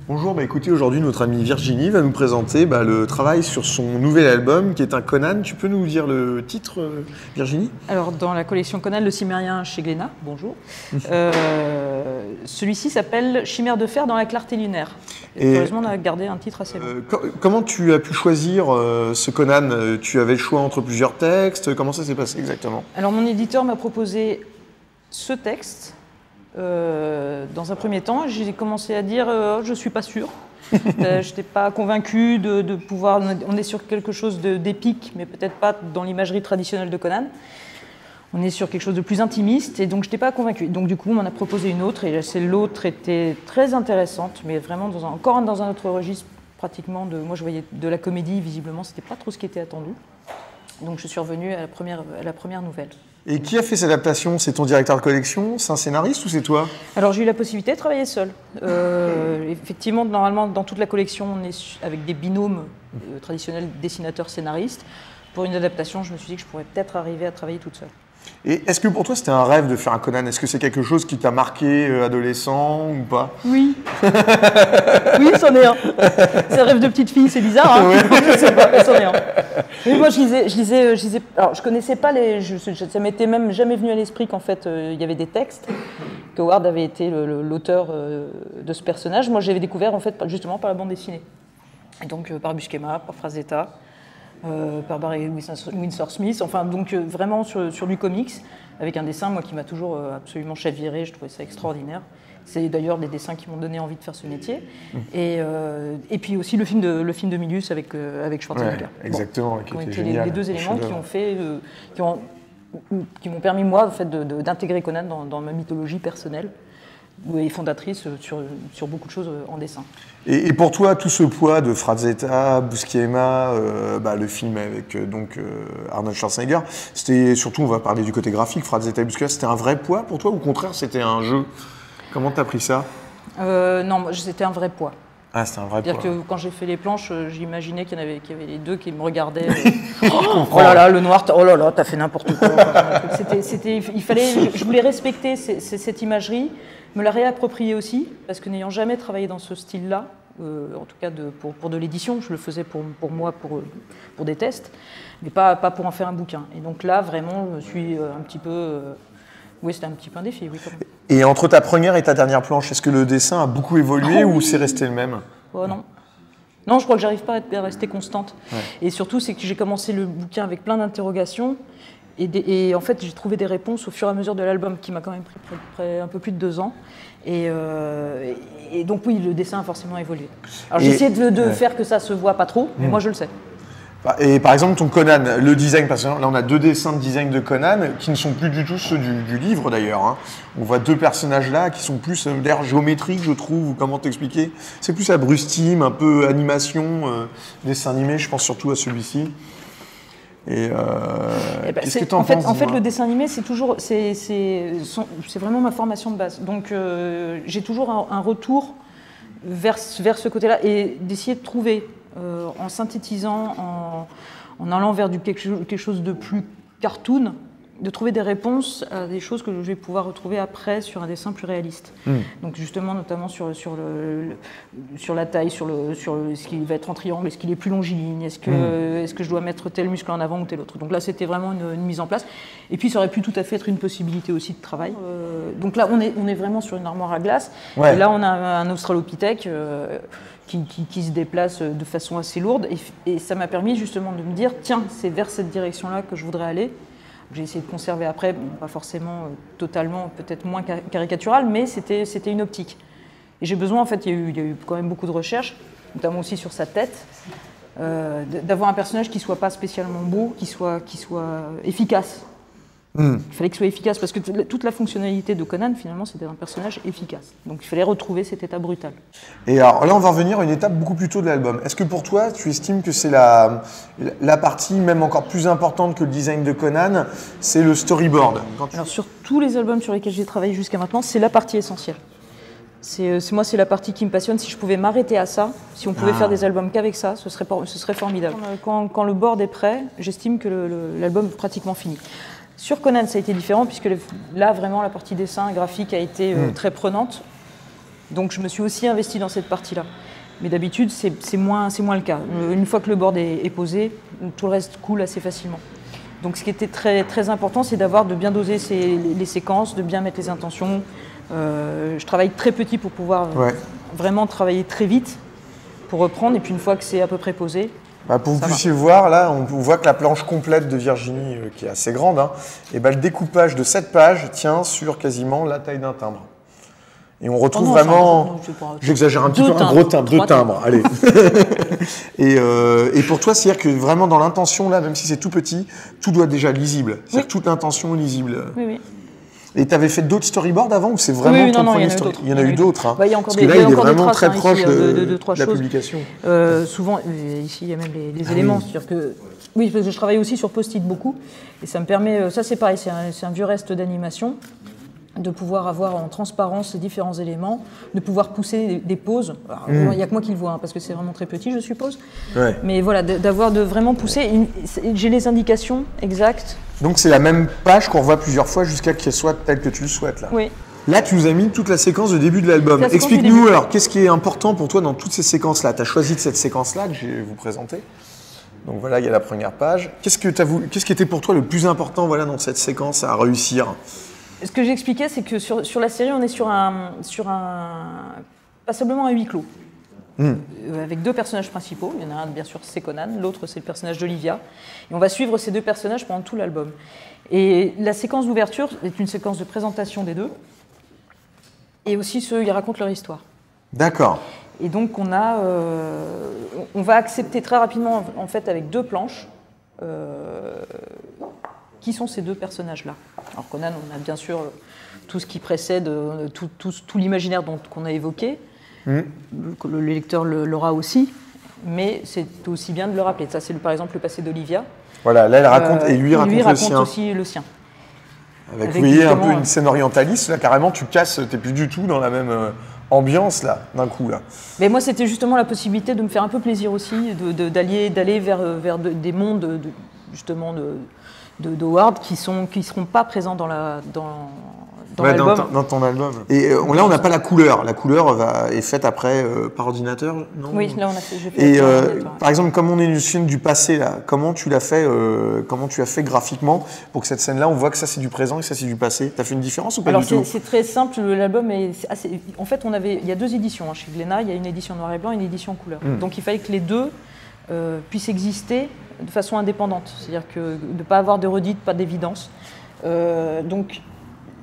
Bonjour, écoutez, aujourd'hui notre amie Virginie va nous présenter le travail sur son nouvel album qui est un Conan. Tu peux nous dire le titre, Virginie? Alors dans la collection Conan, le Cimérien chez Glénat, bonjour. Celui-ci s'appelle Chimère de fer dans la clarté lunaire. Et heureusement on a gardé un titre assez long. Comment tu as pu choisir ce Conan? Tu avais le choix entre plusieurs textes, comment ça s'est passé exactement? Alors mon éditeur m'a proposé ce texte. Dans un premier temps, j'ai commencé à dire je ne suis pas sûre. Je n'étais pas convaincue de pouvoir. On est sur quelque chose d'épique, mais peut-être pas dans l'imagerie traditionnelle de Conan. On est sur quelque chose de plus intimiste, et donc je n'étais pas convaincue. Donc du coup, on m'en a proposé une autre, et l'autre était très intéressante, mais vraiment encore dans un autre registre, pratiquement. Moi, je voyais de la comédie, visiblement, c'était pas trop ce qui était attendu. Donc je suis revenue à la première nouvelle. Et qui a fait cette adaptation? C'est ton directeur de collection? C'est un scénariste ou c'est toi? Alors j'ai eu la possibilité de travailler seule. Effectivement, normalement, dans toute la collection, on est avec des binômes traditionnels dessinateurs-scénaristes. Pour une adaptation, je me suis dit que je pourrais peut-être arriver à travailler toute seule. Et est-ce que pour toi c'était un rêve de faire un Conan? Est-ce que c'est quelque chose qui t'a marqué adolescent ou pas? Oui. Oui, c'en est un. C'est un rêve de petite fille, c'est bizarre, hein? Ouais. Je sais pas, c'en est un. Mais moi je lisais. Alors je connaissais pas ça m'était même jamais venu à l'esprit qu'en fait il y avait des textes, que Howard avait été l'auteur de ce personnage. Moi j'avais découvert en fait justement par la bande dessinée. Et donc par Buscema, par Frazetta. Par Barry Windsor Smith, enfin donc vraiment sur du comics, avec un dessin moi qui m'a toujours absolument chaviré, je trouvais ça extraordinaire. C'est d'ailleurs des dessins qui m'ont donné envie de faire ce métier. Et puis aussi le film de Milius avec Schwarzenegger. Ouais, exactement, bon, qui ont été les deux éléments qui m'ont permis moi en fait, d'intégrer Conan dans ma mythologie personnelle et fondatrice sur beaucoup de choses en dessin. Et pour toi, tout ce poids de Frazetta, Buscema, le film avec Arnold Schwarzenegger, c'était surtout, on va parler du côté graphique, Frazetta et Buscema, c'était un vrai poids pour toi ou au contraire c'était un jeu? Comment t'as pris ça? Non, c'était un vrai poids. Ah, c'était un vrai poids. C'est-à-dire que quand j'ai fait les planches, j'imaginais qu'il y avait les deux qui me regardaient. Oh là là, le noir, oh là là, t'as fait n'importe quoi. Je voulais respecter cette imagerie, me la réapproprier aussi, parce que n'ayant jamais travaillé dans ce style-là, en tout cas pour de l'édition, je le faisais pour moi, pour des tests, mais pas pour en faire un bouquin. Et donc là, vraiment, je me suis un petit peu... oui, c'était un petit peu un défi, oui, quand même. Et entre ta première et ta dernière planche, est-ce que le dessin a beaucoup évolué ou c'est resté le même? Non. Non, je crois que j'arrive pas à rester constante. Ouais. Et surtout, c'est que j'ai commencé le bouquin avec plein d'interrogations. Et en fait, j'ai trouvé des réponses au fur et à mesure de l'album, qui m'a quand même pris un peu plus de 2 ans. Et donc oui, le dessin a forcément évolué. Alors j'ai essayé de faire que ça se voit pas trop, mais moi je le sais. Et par exemple, ton Conan, le design, parce que là on a 2 dessins de design de Conan qui ne sont plus du tout ceux du livre d'ailleurs. Hein. On voit 2 personnages là qui sont plus d'air géométrique, je trouve, ou comment t'expliquer? C'est plus à Brustime, un peu animation, dessin animé, je pense surtout à celui-ci. Qu'est-ce que tu en penses? En fait, le dessin animé, c'est vraiment ma formation de base. Donc j'ai toujours un retour vers ce côté-là et d'essayer de trouver, en synthétisant, en allant vers quelque chose de plus cartoon, de trouver des réponses à des choses que je vais pouvoir retrouver après sur un dessin plus réaliste. Donc justement, notamment sur la taille, sur ce qui va être en triangle, est-ce qu'il est plus longiligne, est-ce que je dois mettre tel muscle en avant ou tel autre. Donc là, c'était vraiment une mise en place. Et puis, ça aurait pu tout à fait être une possibilité aussi de travail. Donc là, on est vraiment sur une armoire à glace. Ouais. Et là, on a un australopithèque qui se déplace de façon assez lourde. Et ça m'a permis justement de me dire, tiens, c'est vers cette direction-là que je voudrais aller. J'ai essayé de conserver après, pas forcément totalement, peut-être moins caricatural, mais c'était une optique. Et j'ai besoin, en fait, il y a eu quand même beaucoup de recherches, notamment aussi sur sa tête, d'avoir un personnage qui ne soit pas spécialement beau, qui soit efficace. Il fallait qu'il soit efficace, parce que toute la fonctionnalité de Conan, finalement, c'était un personnage efficace. Donc il fallait retrouver cet état brutal. Et alors là, on va revenir à une étape beaucoup plus tôt de l'album. Est-ce que pour toi, tu estimes que c'est la partie même encore plus importante que le design de Conan, c'est le storyboard? Alors sur tous les albums sur lesquels j'ai travaillé jusqu'à maintenant, c'est la partie essentielle. Moi, c'est la partie qui me passionne. Si je pouvais m'arrêter à ça, si on pouvait faire des albums qu'avec ça, ce serait formidable. Quand le board est prêt, j'estime que l'album est pratiquement fini. Sur Conan, ça a été différent, puisque là, vraiment, la partie dessin graphique a été très prenante. Donc je me suis aussi investie dans cette partie-là. Mais d'habitude, c'est moins le cas. Une fois que le board est posé, tout le reste coule assez facilement. Donc ce qui était très, très important, c'est de bien doser les séquences, de bien mettre les intentions. Je travaille très petit pour pouvoir vraiment travailler très vite, pour reprendre. Et puis une fois que c'est à peu près posé, pour que vous puissiez voir, là, on voit que la planche complète de Virginie, qui est assez grande, et le découpage de cette page tient sur quasiment la taille d'un timbre. Et on retrouve vraiment, j'exagère un petit peu, un gros timbre, 2 timbres, allez. Et pour toi, c'est-à-dire que vraiment dans l'intention, là, même si c'est tout petit, tout doit déjà être lisible. C'est-à-dire que toute l'intention est lisible. Oui. Et tu avais fait d'autres storyboards avant ou c'est vraiment ton premier story? Il y en a eu d'autres. Hein. Il y a encore Parce que là, il est vraiment traces, très proche de la choses. publication. Souvent, ici, il y a même les éléments. C'est-à-dire que, oui, parce que je travaille aussi sur post-it beaucoup. Et ça me permet, ça c'est pareil, c'est un vieux reste d'animation, de pouvoir avoir en transparence ces différents éléments, de pouvoir pousser des pauses. Il n'y a que moi qui le vois, hein, parce que c'est vraiment très petit, je suppose. Ouais. Mais voilà, de vraiment pousser. J'ai les indications exactes. Donc c'est la même page qu'on revoit plusieurs fois jusqu'à qu'elle soit telle que tu le souhaites. Là. Oui. Là, tu nous as mis toute la séquence de début de l'album. Explique-nous alors, qu'est-ce qui est important pour toi dans toutes ces séquences-là? Tu as choisi de cette séquence-là que je vais vous présenter. Donc voilà, il y a la première page. Qu'est-ce qui était pour toi le plus important dans cette séquence à réussir? Ce que j'expliquais, c'est que sur la série, on est sur un passablement un huis clos. Avec 2 personnages principaux. Il y en a un, bien sûr, c'est Conan, l'autre, c'est le personnage d'Olivia. Et on va suivre ces 2 personnages pendant tout l'album. Et la séquence d'ouverture est une séquence de présentation des 2. Et aussi, ils racontent leur histoire. D'accord. Et donc, on va accepter très rapidement, en fait, avec 2 planches, qui sont ces 2 personnages-là. Alors Conan, on a bien sûr tout ce qui précède, tout l'imaginaire qu'on a évoqué. Le lecteur l'aura aussi, mais c'est aussi bien de le rappeler. Ça, c'est par exemple le passé d'Olivia. Voilà, là elle raconte, et lui raconte aussi le sien. Avec vous voyez, un peu une scène orientaliste, là carrément tu casses, t'es plus du tout dans la même ambiance là, d'un coup là. Mais moi c'était justement la possibilité de me faire un peu plaisir aussi, d'aller vers des mondes justement de Howard qui seront pas présents dans l'album. Dans ton album. Et là, on n'a pas la couleur. La couleur est faite après par ordinateur, non? Oui, là, j'ai fait par ordinateur. Par exemple, comme on est une scène du passé, là, comment tu l'as fait graphiquement pour que cette scène-là, on voit que ça, c'est du présent et que ça, c'est du passé? Tu as fait une différence ou pas du tout? C'est très simple. L'album est assez... En fait, il y a 2 éditions. Chez Glénat, il y a une édition noir et blanc et une édition couleur. Donc, il fallait que les 2 puissent exister de façon indépendante. C'est-à-dire que de ne pas avoir de redite, pas d'évidence. Donc,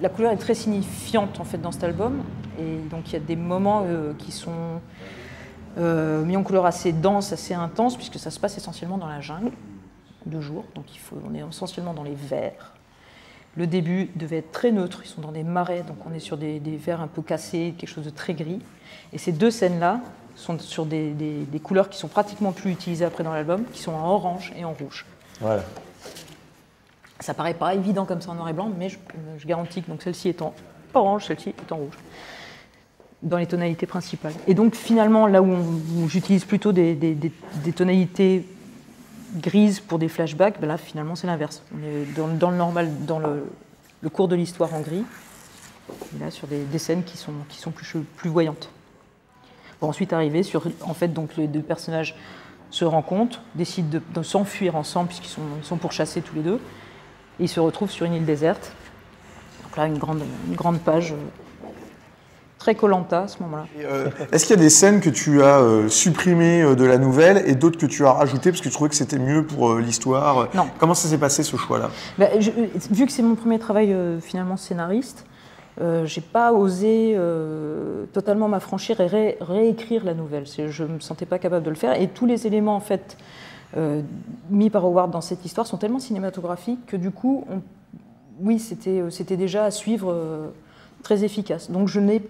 la couleur est très signifiante en fait dans cet album, et donc il y a des moments qui sont mis en couleur assez dense, assez intense, puisque ça se passe essentiellement dans la jungle, de jour, donc on est essentiellement dans les verts. Le début devait être très neutre, ils sont dans des marais, donc on est sur des verts un peu cassés, quelque chose de très gris. Et ces 2 scènes-là sont sur des couleurs qui sont pratiquement plus utilisées après dans l'album, qui sont en orange et en rouge. Voilà. Ça paraît pas évident comme ça en noir et blanc, mais je garantis que donc celle-ci est en orange, celle-ci est en rouge, dans les tonalités principales. Et donc finalement, là où j'utilise plutôt des tonalités grises pour des flashbacks, là finalement c'est l'inverse. On est dans le normal, dans le cours de l'histoire en gris, et là sur des scènes qui sont plus voyantes. Pour ensuite arriver sur, en fait, donc les 2 personnages se rencontrent, décident de s'enfuir ensemble puisqu'ils sont pourchassés tous les 2. Et ils se retrouvent sur une île déserte. Donc là, une grande page très Koh-Lanta à ce moment-là. Est-ce qu'il y a des scènes que tu as supprimées de la nouvelle et d'autres que tu as rajoutées parce que tu trouvais que c'était mieux pour l'histoire? Non. Comment ça s'est passé ce choix-là? Vu que c'est mon premier travail finalement scénariste, j'ai pas osé totalement m'affranchir et réécrire la nouvelle. Je me sentais pas capable de le faire. Et tous les éléments en fait mis par Howard dans cette histoire sont tellement cinématographiques que du coup, c'était déjà à suivre très efficace. Donc je n'ai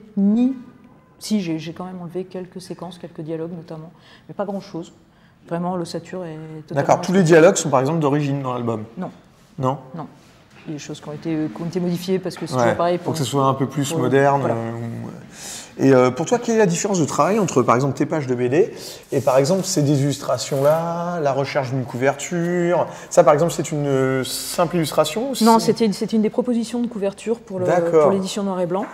j'ai quand même enlevé quelques séquences, quelques dialogues notamment, mais pas grand-chose. Vraiment, l'ossature est totalement... D'accord, tous les dialogues sont par exemple d'origine dans l'album? Non. Non? Non. Il y a des choses qui ont été modifiées parce que c'est toujours pareil. Pour que ce soit un peu plus moderne. Voilà. Et pour toi, quelle est la différence de travail entre, par exemple, tes pages de BD et, par exemple, ces illustrations-là, la recherche d'une couverture? Ça, par exemple, c'est une simple illustration? Non, c'était une des propositions de couverture pour l'édition noir et blanc.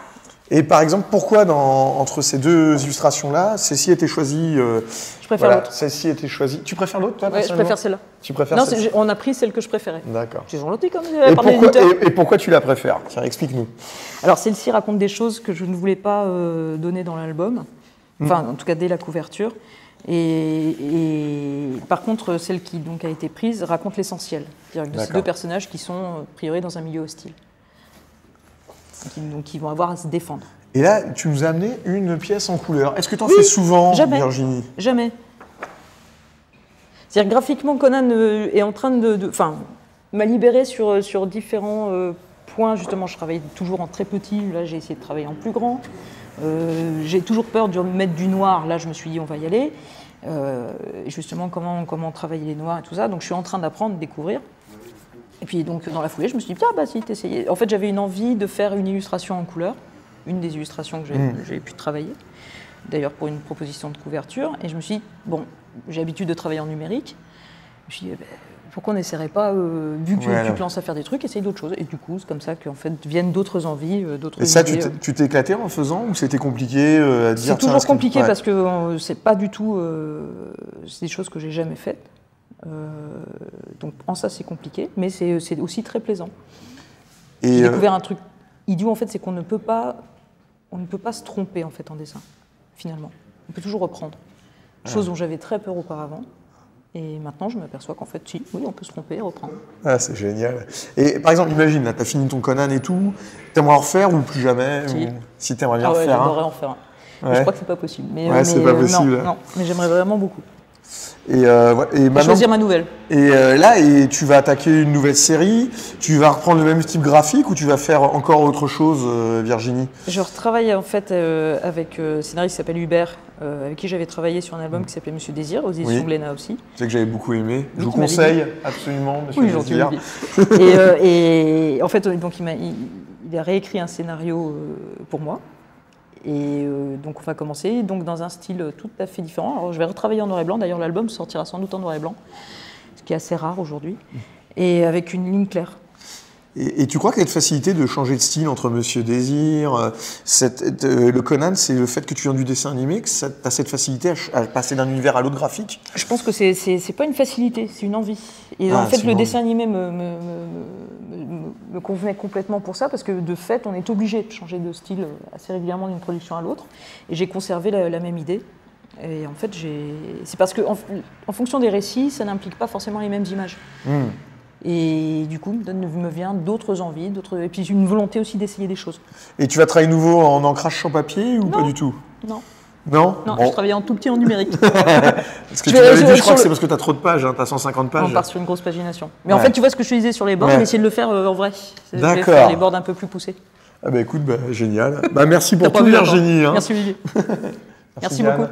Et par exemple, pourquoi entre ces deux illustrations-là, celle-ci a été choisie Je préfère l'autre. Celle-ci a été choisie. Tu préfères l'autre, toi, Ouais, je préfère celle-là. Tu préfères Non, celle-ci. on a pris celle que je préférais. D'accord. J'ai gentil comme par l'éditeur. Et pourquoi tu la préfères? Tiens, explique-nous. Alors, celle-ci raconte des choses que je ne voulais pas donner dans l'album. Enfin, en tout cas, dès la couverture. Et par contre, celle qui donc a été prise raconte l'essentiel. C'est-à-dire de ces deux personnages qui sont, a priori, dans un milieu hostile. Donc, ils vont avoir à se défendre. Et là, tu nous as amené une pièce en couleur. Est-ce que tu en fais souvent, Virginie? Jamais. C'est-à-dire graphiquement, Conan est en train m'a libéré sur différents points. Justement, je travaille toujours en très petit. Là, j'ai essayé de travailler en plus grand. J'ai toujours peur de mettre du noir. Là, je me suis dit, on va y aller. Justement, comment travailler les noirs et tout ça. Donc, je suis en train d'apprendre, de découvrir. Et puis, donc, dans la foulée, je me suis dit, si, t'essayais. En fait, j'avais une envie de faire une illustration en couleur. Une des illustrations que j'ai pu travailler. D'ailleurs, pour une proposition de couverture. Et je me suis dit, bon, j'ai l'habitude de travailler en numérique. Je me suis dit, pourquoi on n'essaierait pas, vu que tu te lances à faire des trucs, essaye d'autres choses. Et du coup, c'est comme ça qu'en fait viennent d'autres envies, d'autres idées. Et ça, tu t'es éclaté en faisant ou c'était compliqué à dire? C'est toujours compliqué parce que c'est pas du tout... c'est des choses que j'ai jamais faites. Donc en ça, c'est compliqué, mais c'est aussi très plaisant. J'ai découvert un truc idiot, en fait, c'est qu'on ne peut pas se tromper en fait en dessin, finalement. On peut toujours reprendre. Chose dont j'avais très peur auparavant. Et maintenant, je m'aperçois qu'en fait, oui, on peut se tromper et reprendre. Ah, c'est génial. Et par exemple, imagine, là, tu as fini ton Conan et tout, t'aimerais en refaire ou plus jamais? Si t'aimerais bien refaire j'aimerais en faire un. Je crois que c'est pas possible. C'est pas possible. Non, mais j'aimerais vraiment beaucoup. Et maintenant, choisir ma nouvelle. Et là, tu vas attaquer une nouvelle série, tu vas reprendre le même type graphique ou tu vas faire encore autre chose, Virginie? Je retravaille en fait avec un scénariste qui s'appelle Hubert, avec qui j'avais travaillé sur un album qui s'appelait Monsieur Désir, aux éditions Glénat aussi. C'est que j'avais beaucoup aimé. Je vous conseille absolument Monsieur Désir. Et en fait, donc il a réécrit un scénario pour moi. Et donc on va commencer donc dans un style tout à fait différent. Alors je vais retravailler en noir et blanc, d'ailleurs l'album sortira sans doute en noir et blanc, ce qui est assez rare aujourd'hui, et avec une ligne claire. Et tu crois qu'il y a une facilité de changer de style entre Monsieur Désir, le Conan, c'est le fait que tu viens du dessin animé, que tu as cette facilité à passer d'un univers à l'autre graphique? Je pense que c'est pas une facilité, c'est une envie. Et en fait le dessin animé me convenait complètement pour ça, parce que de fait on est obligé de changer de style assez régulièrement d'une production à l'autre, et j'ai conservé la même idée. Et en fait c'est parce que en fonction des récits, ça n'implique pas forcément les mêmes images. Et du coup, me vient d'autres envies, et puis une volonté aussi d'essayer des choses. Et tu vas travailler nouveau en ancrage sur papier ou pas du tout? Non. Non, je travaillais en tout petit en numérique. Parce que tu m'avais dit, je crois que c'est parce que tu as trop de pages, tu as 150 pages. On part sur une grosse pagination. Mais en fait, tu vois ce que je te disais sur les bords, j'ai essayé de le faire en vrai. D'accord. Je vais faire les bords un peu plus poussés. Ah bah écoute, génial. Merci pour tout, Virginie. Merci Olivier. Merci beaucoup.